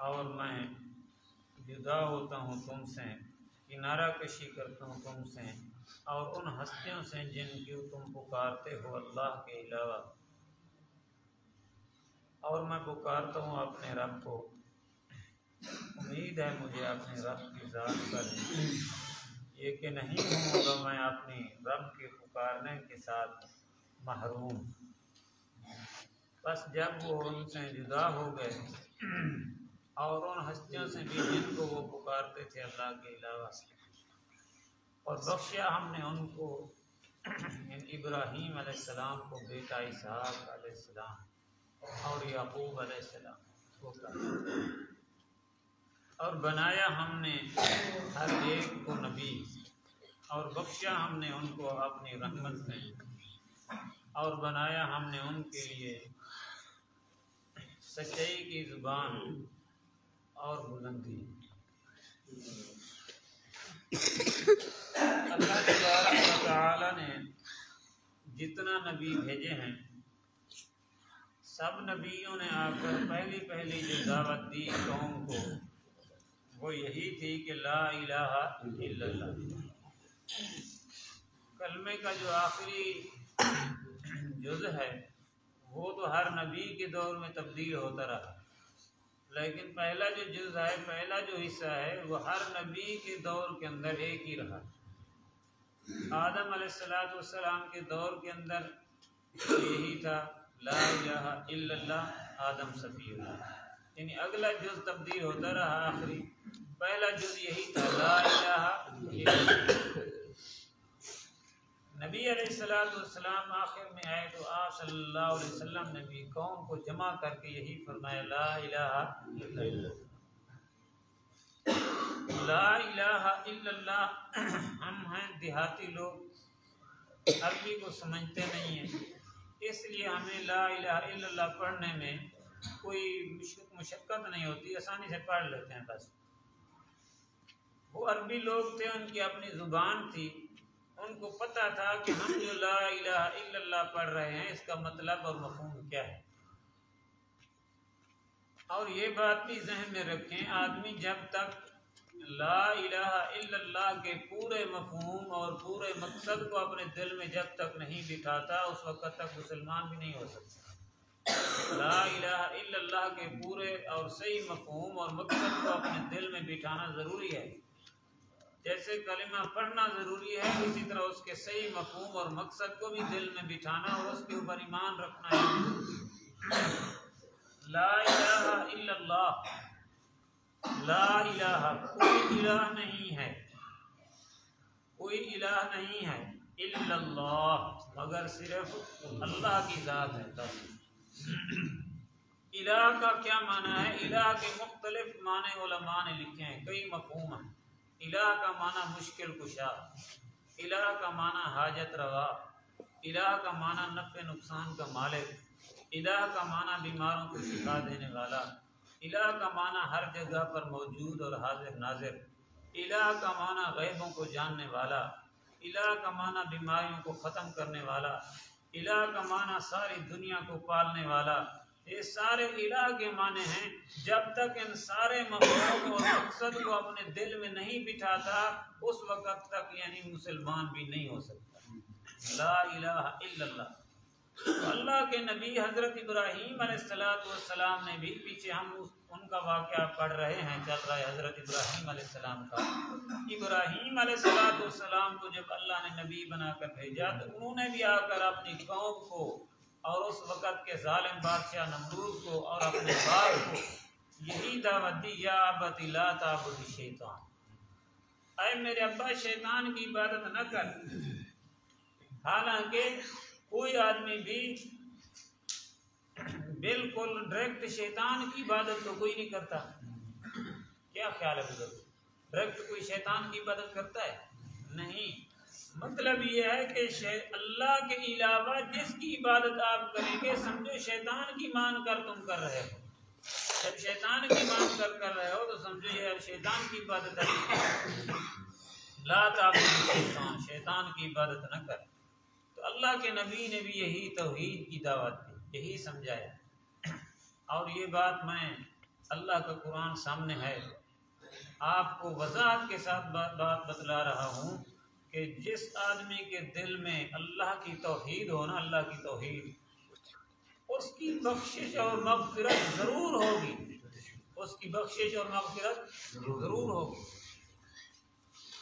और मैं जुदा होता हूँ तुमसे, किनारा कशी करता हूँ तुमसे और उन हस्तियों से जिनकी तुम पुकारते हो अल्लाह के अलावा, और मैं पुकारता हूँ अपने रब को। उम्मीद है मुझे अपने रब की ज़ात पर, ये कि नहीं होगा मैं अपने रब के पुकारने के साथ महरूम। बस जब वो उनसे जुदा हो गए और उन हस्तियों से भी जिनको वो पुकारते थे अल्लाह के अलावा, और बख्शिया हमने उनको इब्राहीम अलैहिस्सलाम को बेटा इसहाक अलैहिस्सलाम और याकूब अलैहिस्सलाम को, और बनाया हमने हर एक को नबी, और बख्शिया हमने उनको अपनी रहमत से, और बनाया हमने उनके लिए सच्चाई की ज़ुबान और बुलंदी। अल्लाह तआला ने जितना नबी भेजे हैं, सब नबियों ने आकर पहली जो दावत दी कौम को, वो यही थी कि ला इलाहा इल्लल्लाह। कलमे का जो आखिरी जुज़ है वो तो हर नबी के दौर में तब्दील होता रहा, लेकिन पहला जो जुज़ है, पहला जो हिस्सा है, वो हर नबी के दौर के अंदर एक ही रहा। आदम अलैहिस्सलाम के दौर के अंदर यही था ला इलाहा इल्लल्लाह आदम सफीउल्लाह, यानी अगला जुज़ तब्दील होता रहा, आखिरी पहला जुज़ यही था ला इलाहा इल्लल्लाह। नबी अलैहिस्सलाम आखिर में आए तो आप सल्लल्लाहु अलैहि वसल्लम ने भी कौम को जमा करके यही फरमाया ला इलाहा इल्लल्लाह। ला इलाहा इल्लल्लाह। हम हैं देहाती लोग, अरबी को समझते नहीं हैं, इसलिए हमें ला इलाहा इल्लल्लाह पढ़ने में कोई मुशक्कत नहीं होती, आसानी से पढ़ लेते हैं। बस वो अरबी लोग थे, उनकी अपनी ज़ुबान थी, उनको पता था कि हम जो ला इलाहा इल्लल्लाह पढ़ रहे हैं इसका मतलब और मफ़हूम क्या है। और ये बात भी जहन में रखें, आदमी जब तक ला इलाहा इल्लल्लाह के पूरे मफ़हूम और पूरे मकसद को अपने दिल में जब तक नहीं बिठाता, उस वक़्त तक मुसलमान भी नहीं हो सकता। ला इलाहा इल्लल्लाह के पूरे और सही मफ़हूम और मकसद को अपने दिल में बिठाना ज़रूरी है। जैसे कलिमा पढ़ना ज़रूरी है, इसी तरह उसके सही मफ़हूम और मकसद को भी दिल में बिठाना और उसके ऊपर ईमान रखना है। ला इलाहा इल्लल्लाह, ला इलाहा, कोई इलाह नहीं है, कोई इलाह नहीं है, इल्लल्लाह, मगर सिर्फ अल्लाह की ज़ात है। बस इलाह का क्या माना है? इलाह के मुख्तलिफ माने उलमा ने लिखे हैं, कई मफ़हूम हैं। इलाह का माना मुश्किल कुशा, इलाह का माना हाजत रवा, इलाह का माना नफ़े नुकसान का मालिक, इलाह का माना बीमारों को शिफा देने वाला, इलाह का माना हर जगह पर मौजूद और हाजिर नाजिर, इलाह का माना गैबों को जानने वाला, इलाह का माना बीमारियों को ख़त्म करने वाला, इलाह का माना सारी दुनिया को पालने वाला। ये सारे इलाह के माने हैं। जब तक इन सारे मक़सद और मकसद को अपने दिल में नहीं बिठाता उस वक़्त तक यानी मुसलमान भी नहीं हो सकता। ला इलाहा इल्लल्लाह। अल्लाह के नबी हज़रत इब्राहीम अलैहिस्सलाम ने भी, पीछे हम उनका वाक़या पढ़ रहे हैं, चल रहा है हज़रत इब्राहीम अलैहिस्सलाम का। इब्राहीम अलैहिस्सलाम को जब अल्लाह ने नबी बनाकर भेजा तो उन्होंने भी आकर अपनी कौम को और उस वक़्त के ज़ालिम बादशाह नमरूद को और अपने बाप को यही दावत दी, या अबती ला ताबुद शैतान, अय मेरे अब्बा शैतान की इबादत न कर। हालांकि कोई आदमी भी बिल्कुल डायरेक्ट शैतान की इबादत तो कोई नहीं करता। क्या ख्याल है बुजुर्ग, डायरेक्ट कोई शैतान की इबादत करता है? नहीं। मतलब यह है कि अल्लाह के अलावा जिसकी इबादत आप करेंगे समझो शैतान की मान कर तुम कर रहे हो। जब शैतान की मान कर रहे हो तो समझो ये शैतान की इबादत है। ला ताबुद शैतान, शैतान की इबादत न कर। तो अल्लाह के नबी ने भी यही तौहीद की दावत दी, यही समझाया। और ये बात मैं, अल्लाह का कुरान सामने है, आपको वज़ाहत के साथ बात बतला रहा हूँ कि जिस आदमी के दिल में अल्लाह की तौहीद हो ना, अल्लाह की तौहीद, उसकी बख्शिश और मग़फ़िरत ज़रूर होगी, उसकी बख्शिश और मग़फ़िरत ज़रूर होगी।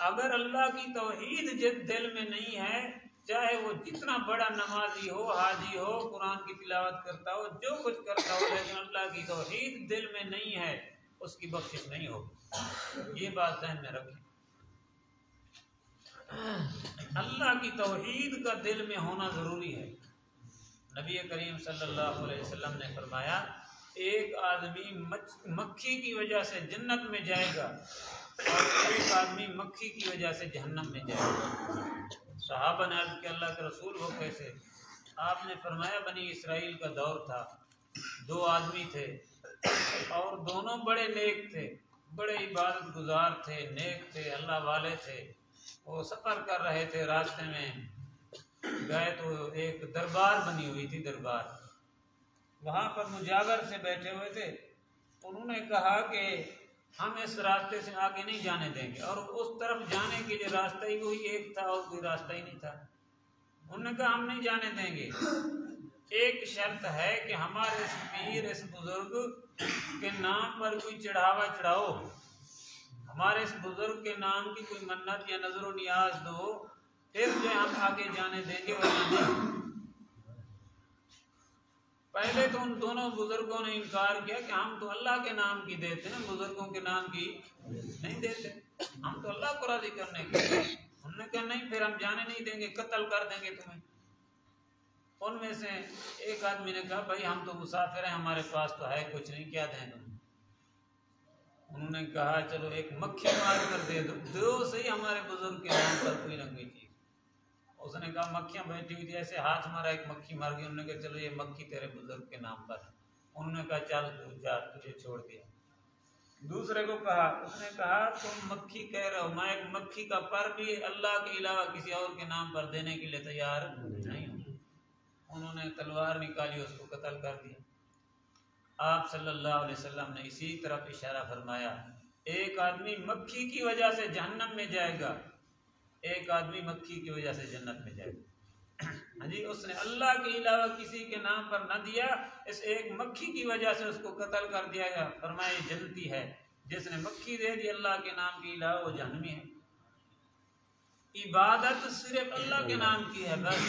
अगर अल्लाह की तौहीद जिस दिल में नहीं है, चाहे वो जितना बड़ा नमाजी हो, हाजी हो, कुरान की तिलावत करता हो, जो कुछ करता हो, लेकिन अल्लाह की तौहीद दिल में नहीं है, उसकी बख्शिश नहीं होगी। ये बात ध्यान में रखें। अल्लाह की तौहीद का दिल में होना ज़रूरी है। नबी करीम सल्लल्लाहु अलैहि वसल्लम ने फरमाया, एक आदमी मक्खी की वजह से जन्नत में जाएगा और एक आदमी मक्खी की वजह से जहन्नम में जाएगा। सहाबा ने अर्ज़ किया, अल्लाह के रसूल वो कैसे? आपने फरमाया, बनी इसराइल का दौर था, दो आदमी थे और दोनों बड़े नेक थे, बड़े इबादत गुजार थे, नेक थे, अल्लाह वाले थे। वो सफ़र कर रहे थे, रास्ते में गए तो एक दरबार बनी हुई थी, दरबार, वहाँ पर मुजावर से बैठे हुए थे। उन्होंने कहा कि हम इस रास्ते से आगे नहीं जाने देंगे, और उस तरफ जाने के लिए रास्ता ही वही एक था और कोई रास्ता ही नहीं था। उन्होंने कहा हम नहीं जाने देंगे, एक शर्त है कि हमारे इस पीर, इस बुजुर्ग के नाम पर कोई चढ़ावा चढ़ाओ, हमारे इस बुजुर्ग के नाम की कोई मन्नत या नजर नियाज दो, फिर जो हम आगे जाने देंगे वरना नहीं। पहले तो उन दोनों बुजुर्गों ने इनकार किया कि हम तो अल्लाह के नाम की देते हैं, बुजुर्गों के नाम की नहीं देते, हम तो अल्लाह को राजी करने के। उन्होंने कहा नहीं, फिर हम जाने नहीं देंगे, कत्ल कर देंगे तुम्हें। उनमें से एक आदमी ने कहा, भाई हम तो मुसाफिर हैं, हमारे पास तो है कुछ नहीं, क्या दें तुम्हें? उन्होंने कहा चलो एक मक्खी मार कर दे दो सही, हमारे बुजुर्ग के नाम पर कोई ना कोई चीज। उसने कहा मक्खियाँ बैठी हुई थी, ऐसे हाथ मारा, एक मक्खी मार गई। उन्होंने कहा चलो ये मक्खी तेरे बुजुर्ग के नाम पर है। उन्होंने कहा चल तू जा, तुझे छोड़ दिया। दूसरे को कहा, उसने कहा तुम मक्खी कह रहे हो, मैं एक मक्खी का पर भी अल्लाह के अलावा किसी और के नाम पर देने के लिए तैयार नहीं हूँ। उन्होंने तलवार निकाली, उसको कत्ल कर दिया। आप सल्लल्लाहु अलैहि वसल्लम ने इसी तरफ इशारा फरमाया, एक आदमी मक्खी की वजह से जहन्नम में जाएगा, एक आदमी मक्खी की वजह से जन्नत में जाएगा। हाँ जी, उसने अल्लाह के अलावा किसी के नाम पर न दिया, इस एक मक्खी की वजह से उसको कत्ल कर दिया गया। फरमाया जन्नती है, जिसने मक्खी दे दी अल्लाह के नाम के अलावा वो जहन्नमी है। इबादत सिर्फ अल्लाह के नाम की है बस।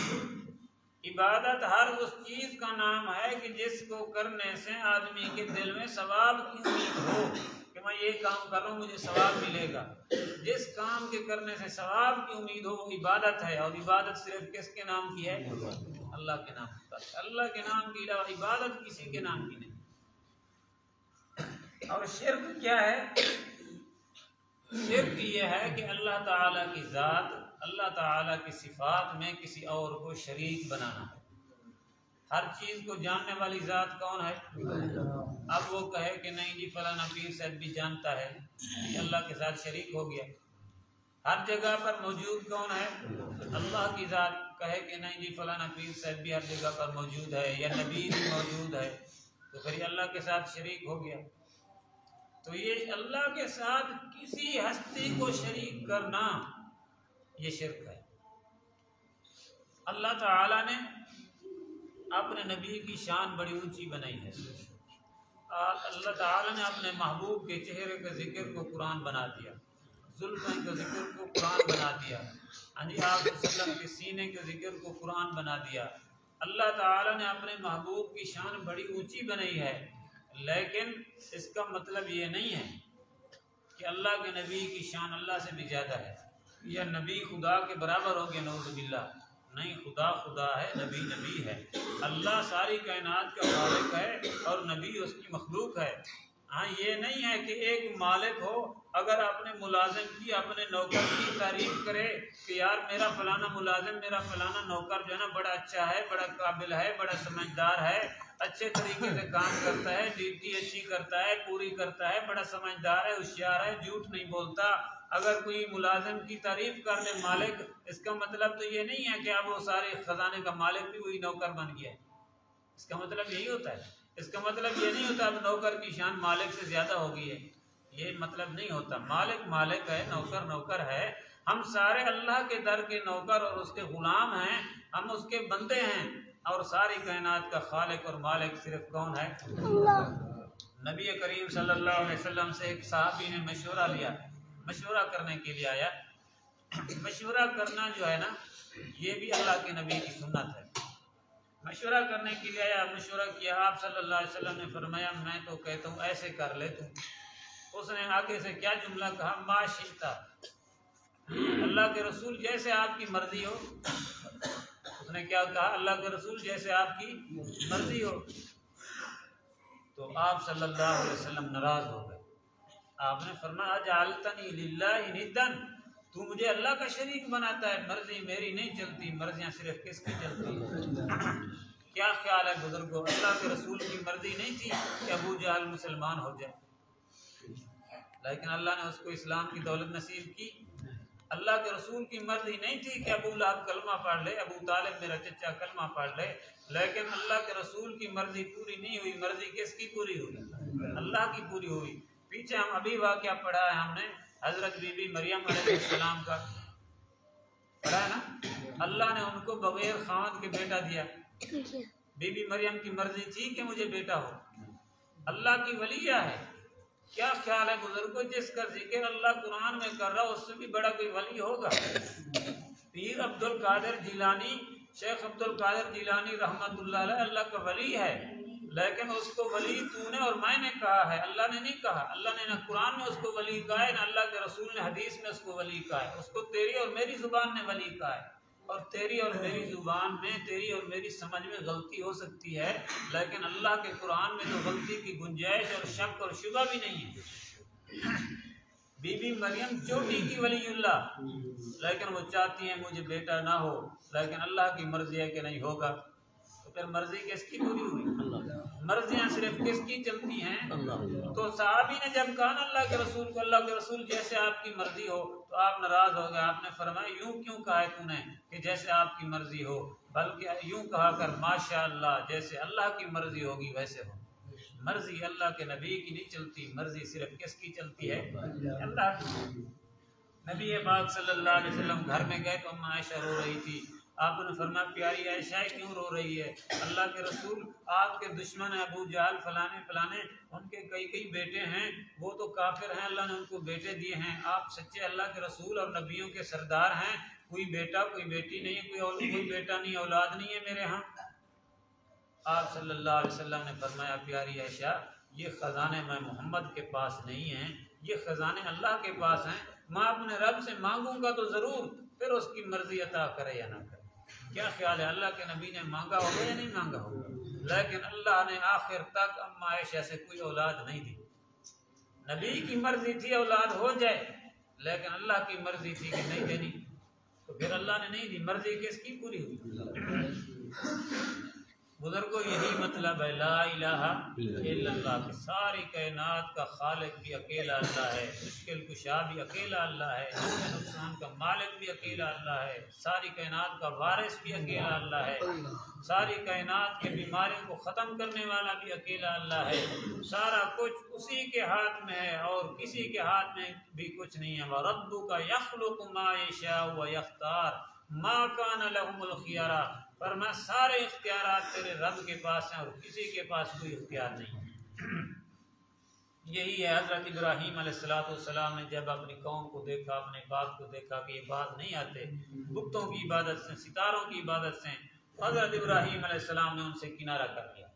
इबादत हर उस चीज का नाम है कि जिसको करने से आदमी के दिल में सवाब की उम्मीद हो कि मैं ये काम कर रहा हूँ मुझे सवाब मिलेगा। जिस काम के करने से सवाब की उम्मीद हो वो इबादत है। और इबादत सिर्फ किसके नाम की है? अल्लाह के नाम की। अल्लाह के नाम की अलावा इबादत किसी के नाम की नहीं। और शिर्क क्या है? शिर्क ये है कि अल्लाह ताला की ज़ात, अल्लाह ताला की सिफात में किसी और को शरीक बनाना है। हर चीज़ को जानने वाली ज़ात कौन है? अब वो कहे कि नहीं जी फलाना पीर साहब भी जानता है, अल्लाह के साथ शरीक हो गया। हर जगह पर मौजूद कौन है? अल्लाह की ज़ात। कहे कि नहीं जी फलाना पीर साहब भी हर जगह पर मौजूद है या नबी भी मौजूद है, तो फिर अल्लाह के साथ शरीक हो गया। तो ये अल्लाह के साथ किसी हस्ती को शरीक करना ये शिर्क है। अल्लाह ताला ने अपने नबी की शान बड़ी ऊंची बनाई है। अल्लाह ताला ने अपने महबूब के चेहरे के जिक्र को कुरान बना दिया, जुल्फ़ों के जिक्र को कुरान बना दिया, हाँ जी आप वसल्लम के सीने के जिक्र को कुरान बना दिया। अल्लाह ताला ने अपने महबूब की शान बड़ी ऊंची बनाई है, लेकिन इसका मतलब ये नहीं है कि अल्लाह के नबी की शान अल्लाह से भी ज़्यादा है या नबी खुदा के बराबर हो गया, नऊज़ बिल्लाह। नहीं, खुदा खुदा है, नबी नबी है। अल्लाह सारी कायनात का मालिक है और नबी उसकी मखलूक है। हाँ, ये नहीं है कि एक मालिक हो, अगर अपने मुलाजिम की, अपने नौकर की तारीफ करे कि यार मेरा फलाना मुलाजिम, मेरा फलाना नौकर जो है ना बड़ा अच्छा है, बड़ा काबिल है, बड़ा समझदार है, अच्छे तरीके से काम करता है, ड्यूटी अच्छी करता है, पूरी करता है, बड़ा समझदार है, होशियार है, झूठ नहीं बोलता। अगर कोई मुलाजिम की तारीफ कर ले मालिक, इसका मतलब तो ये नहीं है कि अब वो सारे खजाने का मालिक भी वही नौकर बन गया। इसका मतलब यही होता है। इसका मतलब ये नहीं होता अब नौकर की शान मालिक से ज़्यादा हो गई है, ये मतलब नहीं होता। मालिक मालिक है, नौकर नौकर है। हम सारे अल्लाह के दर के नौकर और उसके ग़ुलाम हैं, हम उसके बंदे हैं। और सारी कायनात का खालिक और मालिक सिर्फ कौन है? अल्लाह। नबी करीम सल्लल्लाहु अलैहि वसल्लम से एक सहाबी ने मशवरा लिया, मशवरा करने के लिए आया। मशवरा करना जो है ना, ये भी अल्लाह के नबी की सुन्नत है। मशवरा करने के लिए आया, मशवरा किया। आप सल्लल्लाहु अलैहि वसल्लम ने फरमाया मैं तो कहता हूँ ऐसे कर ले तू। उसने आगे से क्या जुमला कहा? मा शिता, अल्लाह के रसूल जैसे आपकी मर्जी हो। उसने क्या कहा? अल्लाह के रसूल जैसे आपकी मर्जी हो। तो आप सल्लल्लाहु अलैहि वसल्लम नाराज हो गए। आपने फरमाया अजअलतनी लिल्लाहि निद्दन, तू मुझे अल्लाह का शरीक बनाता है। मर्जी मेरी नहीं चलती, मर्जियाँ सिर्फ किसकी चलती है? क्या ख्याल है बुजुर्गों, अल्लाह के रसूल की मर्जी नहीं थी कि अबू जहल मुसलमान हो जाए, लेकिन अल्लाह ने उसको इस्लाम की दौलत नसीब की। अल्लाह के रसूल की मर्जी नहीं थी कि अबू लहब कलमा पढ़ ले, अबू तालिब मेरा चचा कलमा पढ़ ले, लेकिन अल्लाह के रसूल की मर्जी पूरी नहीं हुई। मर्जी किसकी पूरी हुई? अल्लाह की पूरी हुई। पीछे हम अभी वाक़या पढ़ा है हमने, हजरत बीबी मरियम अलैहिस्सलाम का पढ़ा है ना। अल्लाह ने उनको बगैर खामद के बेटा दिया। बीबी मरियम की मर्जी थी कि मुझे बेटा हो। अल्लाह की वलिया है। क्या ख्याल है बुजुर्गों, जिसका जिक्र अल्लाह कुरान में कर रहा उससे भी बड़ा कोई वली होगा? पीर अब्दुल कादिर जिलानी, शेख अब्दुल कादिर जिलानी रहमतुल्लाह अलैह अल्लाह का वली है, लेकिन उसको वली तूने और मैंने कहा है, अल्लाह ने नहीं कहा। अल्लाह ने ना कुरान में उसको वली कहा है, ना अल्लाह के रसूल ने हदीस में उसको वली कहा है। उसको तेरी और मेरी जुबान ने वली कहा है। और तेरी और मेरी जुबान में, तेरी और मेरी समझ में गलती हो सकती है, लेकिन अल्लाह के कुरान में तो गलती की गुंजाइश और शक और शुबा भी नहीं है। बीबी मरियम चोटी की वलीउल्लाह, लेकिन वो चाहती हैं मुझे बेटा ना हो, लेकिन अल्लाह की मर्जी है कि नहीं होगा। तो फिर मर्जी किसकी पूरी हुई? मर्जियाँ सिर्फ किसकी चलती हैं? तो साहबी ने जब कहा ना अल्लाह के रसूल को, अल्लाह के रसूल जैसे आपकी मर्जी हो, तो आप नाराज हो गए। आपने फरमाया यूं क्यों कहा है तूने कि जैसे आपकी मर्जी हो, बल्कि यूं कहा कर माशाअल्लाह, जैसे अल्लाह की मर्जी होगी वैसे हो। मर्जी अल्लाह के नबी की नहीं चलती, मर्जी सिर्फ किसकी चलती है? अल्लाह की। नबी पाक सल्लल्लाहु अलैहि वसल्लम घर में गए तो अम्मा आयशा रो रही थी। आपने फरमाया प्यारी आयशा क्यों रो रही है? अल्लाह के रसूल आपके दुश्मन है अबू जहल फलाने फलाने, उनके कई कई बेटे हैं, वो तो काफिर हैं, अल्लाह ने उनको बेटे दिए हैं। आप सच्चे अल्लाह के रसूल और नबियों के सरदार हैं, कोई बेटा कोई बेटी नहीं है, कोई बेटा नहीं औलाद नहीं है मेरे यहाँ। आप सल्लल्लाहु अलैहि वसल्लम ने फरमाया प्यारी आयशा ये ख़जाने मैं मोहम्मद के पास नहीं हैं, ये ख़जाने अल्लाह के पास हैं। मैं अपने रब से मांगूंगा तो ज़रूर, फिर उसकी मर्जी अता करे या ना करे। क्या ख्याल है, अल्लाह के नबी ने मांगा होगा या नहीं मांगा होगा? लेकिन अल्लाह ने आखिर तक अम्मा आयशा से कोई औलाद नहीं दी। नबी की मर्जी थी औलाद हो जाए, लेकिन अल्लाह की मर्जी थी कि नहीं देनी, तो फिर अल्लाह ने नहीं दी। मर्जी किसकी पूरी हुई? बुजुर्गों यही मतलब है ला इलाहा इल्लल्लाह कि सारी कायनात का खालिक भी अकेला अल्लाह है, मुश्किल कुशा भी अकेला अल्लाह है, नफ़े नुकसान का मालिक भी अकेला अल्लाह है, सारी कायनात का वारिस भी अकेला अल्लाह है, सारी कायनात की बीमारियों को ख़त्म करने वाला भी अकेला अल्लाह है। सारा कुछ उसी के हाथ में है और किसी के हाथ में भी कुछ नहीं है। व रब्बुका यख़्लुक़ु मा यशाअ व यख्तार मा कान लहुमुल खियरा, पर मैं सारे इख्तियारात तेरे रब के पास हैं और किसी के पास कोई इख्तियार नहीं है। यही है हज़रत इब्राहीम अलैहिस्सलाम ने जब अपनी कौम को देखा, अपने बाप को देखा कि ये बात नहीं आते बुतों की इबादत से, सितारों की इबादत से, हज़रत इब्राहीम अलैहिस्सलाम ने उनसे किनारा कर लिया।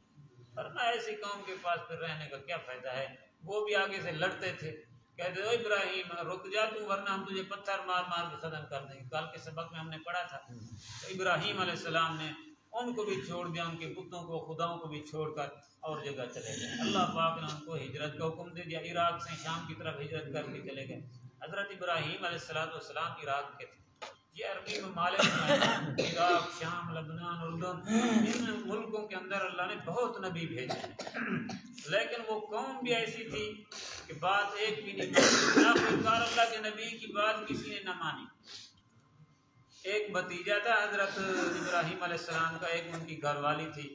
पर मैं ऐसी कौम के पास फिर रहने का क्या फ़ायदा है। वो भी आगे से लड़ते थे, कहते ओ इब्राहिम रुक जा तू, वरना हम तुझे पत्थर मार मार के ख़त्म कर देंगे। कल के सबक में हमने पढ़ा था। तो इब्राहिम अलैहिस्सलाम ने उनको भी छोड़ दिया, उनके बुतों को, खुदाओं को भी छोड़कर और जगह चले गए। अल्लाह पाक ने उनको हिजरत का हुक्म दे दिया, इराक से शाम की तरफ हिजरत करके चले गए। हज़रत इब्राहिम अलैहिस्सलाम इराक के थे। ये अरबी ममालिक में इराक, शाम, लबनान, उर्दन, इन मुल्कों के अंदर अल्लाह ने बहुत नबी भेजे हैं, लेकिन वो कौम भी ऐसी थी कि बात एक भी नहीं मानी। आखिरकार अल्लाह के नबी की बात किसी ने न मानी। एक भतीजा था हज़रत इब्राहिम अलैहिस्सलाम का, एक उनकी घरवाली थी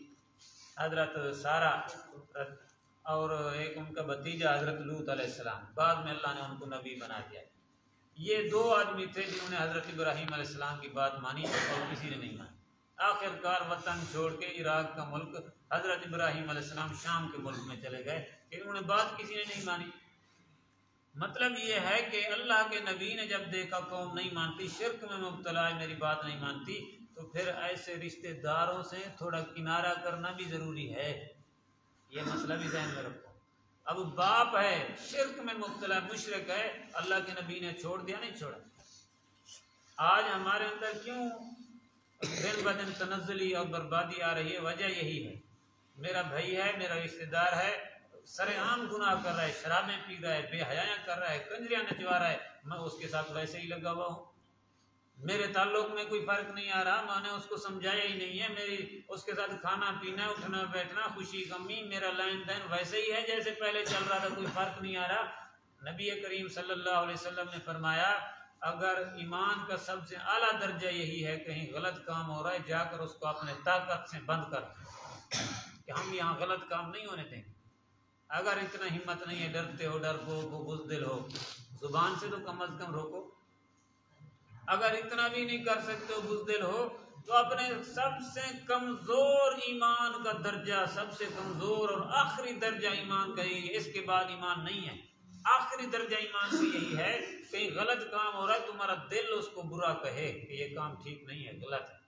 हज़रत सारा, और एक उनका भतीजा हज़रत लूत अलैहिस्सलाम। बाद में अल्लाह ने उनको नबी बना दिया। ये दो आदमी थे जिन्होंने हज़रत इब्राहिम अलैहिस्सलाम की बात मानी और किसी ने नहीं मानी। आखिरकार वतन छोड़ के इराक का मुल्क, हज़रत इब्राहिम अलैहिस्सलाम शाम के मुल्क में चले गए, इन्होंने बात किसी ने नहीं मानी। मतलब ये है कि अल्लाह के नबी ने जब देखा कौम नहीं मानती, शिर्क में मुब्तला है, मेरी बात नहीं मानती, तो फिर ऐसे रिश्तेदारों से थोड़ा किनारा करना भी ज़रूरी है। ये मसला भी ध्यान में रखो। अब बाप है शिर्क में मुब्तला, मुशरिक है, अल्लाह के नबी ने छोड़ दिया, नहीं छोड़ा। आज हमारे अंदर क्यों दिन ब दिन तनज़्ज़ुली और बर्बादी आ रही है? वजह यही है। मेरा भाई है, मेरा रिश्तेदार है, सरेआम गुनाह कर रहा है, शराबें पी रहा है, बेहयायां कर रहा है, कंजरियां नचवा रहा है, मैं उसके साथ वैसे ही लगा हुआ हूँ। मेरे ताल्लुक में कोई फ़र्क नहीं आ रहा, मैंने उसको समझाया ही नहीं है। मेरी उसके साथ खाना पीना, उठना बैठना, खुशी गमी, मेरा लेन देन वैसे ही है जैसे पहले चल रहा था, कोई फ़र्क नहीं आ रहा। नबी करीम सल्लल्लाहु अलैहि वसल्लम ने फरमाया, अगर ईमान का सबसे आला दर्जा यही है, कहीं गलत काम हो रहा है, जाकर उसको अपने ताकत से बंद कर कि हम यहाँ गलत काम नहीं होने देंगे। अगर इतना हिम्मत नहीं है, डरते हो, डरपोक हो, बुज़दिल हो, ज़ुबान से तो कम अज़ कम रोको। अगर इतना भी नहीं कर सकते हो, बुज़दिल हो, तो अपने सबसे कमज़ोर ईमान का दर्जा, सबसे कमज़ोर और आखिरी दर्जा ईमान का यही है, इसके बाद ईमान नहीं है। आखिरी दर्जा ईमान का यही है, कहीं गलत काम हो रहा है, तुम्हारा दिल उसको बुरा कहे कि ये काम ठीक नहीं है, गलत है।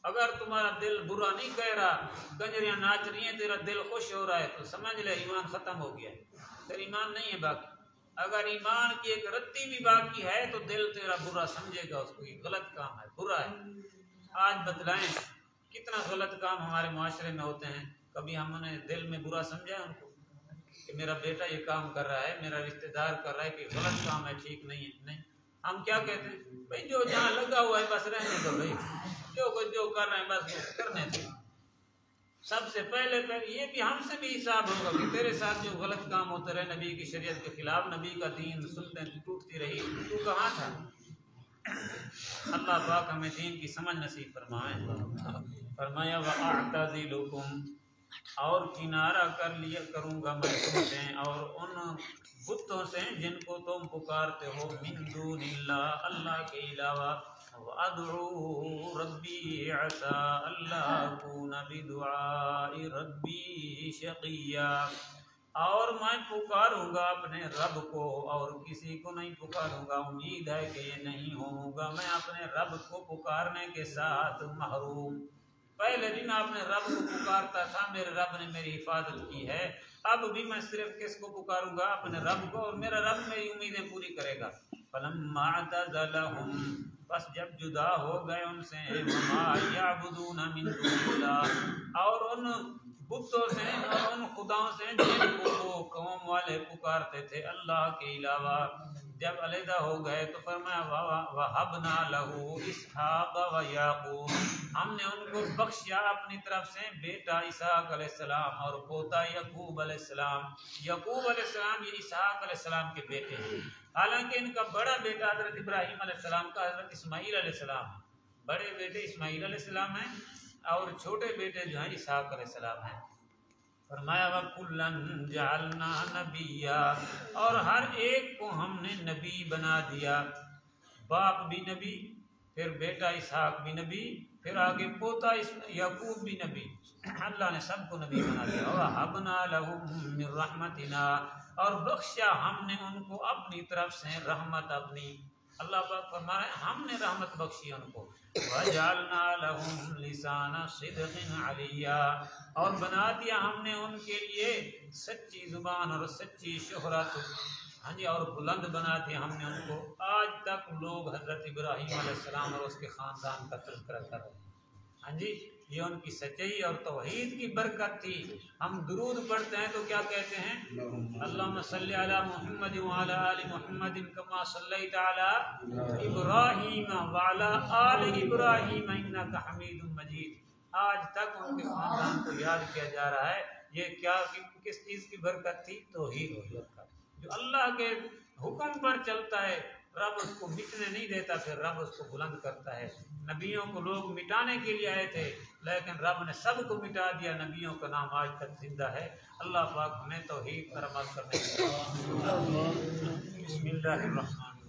अगर तुम्हारा दिल बुरा नहीं कह रहा, कंजरियां नाच रही हैं, तेरा दिल खुश हो रहा है, तो समझ ले ईमान ख़त्म हो गया, तेरा ईमान नहीं है बाकी। अगर ईमान की एक रत्ती भी बाकी है तो दिल तेरा बुरा समझेगा उसको, ये गलत काम है, बुरा है। आज बतलाएं कितना गलत काम हमारे माशरे में होते हैं। कभी हमने दिल में बुरा समझा है उनको कि मेरा बेटा ये काम कर रहा है, मेरा रिश्तेदार कर रहा है कि गलत काम है, ठीक नहीं है? नहीं, हम क्या कहते हैं, भाई जो जहाँ लगा हुआ है बस रहने दो, भाई जो कर रहे हैं बस करने दो। सबसे पहले ये भी हमसे भी हिसाब होगा कि तेरे साथ जो गलत काम होते रहे नबी की शरीयत के खिलाफ, नबी का दीन सुन्नत टूटती रही, तू कहाँ था? अल्लाह पाक हमें दीन की समझ नसीब फरमाए। फरमाया वअअतज़िलुकुम, और किनारा कर लिया करूँगा मैं तुमसे और उन बुतों से जिनको तुम पुकारते हो, मिन दूनिल्लाह, अल्लाह के अलावा, वअदउ रब्बी असा अल्ला अकूना बिदुआइ रब्बी शक़िया, और मैं पुकारूंगा अपने रब को और किसी को नहीं पुकारूंगा, उम्मीद है कि ये नहीं होगा मैं अपने रब को पुकारने के साथ महरूम। पहले भी मैं अपने रब को पुकारता था, मेरे रब ने मेरी हिफाजत की है, अब भी मैं सिर्फ किसको पुकारूंगा? अपने रब को, और मेरा रब मेरी उम्मीदें पूरी करेगा। फलम्मा अतज़लहुम, बस जब जुदा हो गए उनसे, वमा यअबुदून मिन दूनिल्लाह, और उन बुतों से और उन खुदाओं से जिनको वो कौम वाले पुकारते थे अल्लाह के अलावा, जब अलहदा हो गए तो फरमाया वहबना लहू इसहाक व याकूब, हमने उनको बख्शिया अपनी तरफ से बेटा इसहाक अलैहिस्सलाम और पोता यकूब अलैहिस्सलाम। यकूब अलैहिस्सलाम ये इसहाक अलैहिस्सलाम के बेटे हैं। हालांकि इनका बड़ा बेटा हज़रत इब्राहीम अलैहिस्सलाम का हज़रत इस्माईल अलैहिस्सलाम है। बड़े बेटे इस्माईल अलैहिस्सलाम हैं और छोटे बेटे जो हैं इसहाक अलैहिस्सलाम हैं। फरमाया वकुल्लन जअलना नबिया, और हर एक को हमने नबी बना दिया। बाप भी नबी, फिर बेटा इसहाक भी नबी, फिर आगे पोता यकूब भी नबी। अल्लाह ने सबको नबी बना दिया। वहबना लहुम मिन रहमतिना, और बख्शा हमने उनको अपनी तरफ से रहमत अपनी। अल्लाह पाक फरमा रहे हैं हमने रहमत बख्शी उनको। वजअलना लहुम लिसाना सिद्क़िन अलिया, और बना दिया हमने उनके लिए सच्ची जुबान और सच्ची शोहरत, हाँ जी, और बुलंद बना दिया हमने उनको। आज तक लोग हज़रत इब्राहीम अलैहिस्सलाम और उसके ख़ानदान का तज़किरा कर रहे हैं। हाँ जी, ये उनकी सच्चाई और तौहीद की बरकत थी। हम दुरूद पढ़ते हैं तो क्या कहते हैं? अल्लाहुम्मा सल्लि अला मुहम्मद व अला आलि मुहम्मद कमा सल्लैता अला इब्राहीम व अला आलि इब्राहीम इन्नका हमीदुम मजीद। आज तक उनके खानदान को याद किया जा रहा है। ये क्या किस चीज़ की बरकत थी? तौहीद और बरकत। जो अल्लाह के हुक्म पर चलता है रब उसको मिटने नहीं देता, फिर रब उसको बुलंद करता है। नबियों को लोग मिटाने के लिए आए थे, लेकिन रब ने सबको मिटा दिया। नबियों का नाम आज तक जिंदा है। अल्लाह पाक हमें तौहीद पर अमल करने की। बिस्मिल्लाहिर्रहमानिर्रहीम।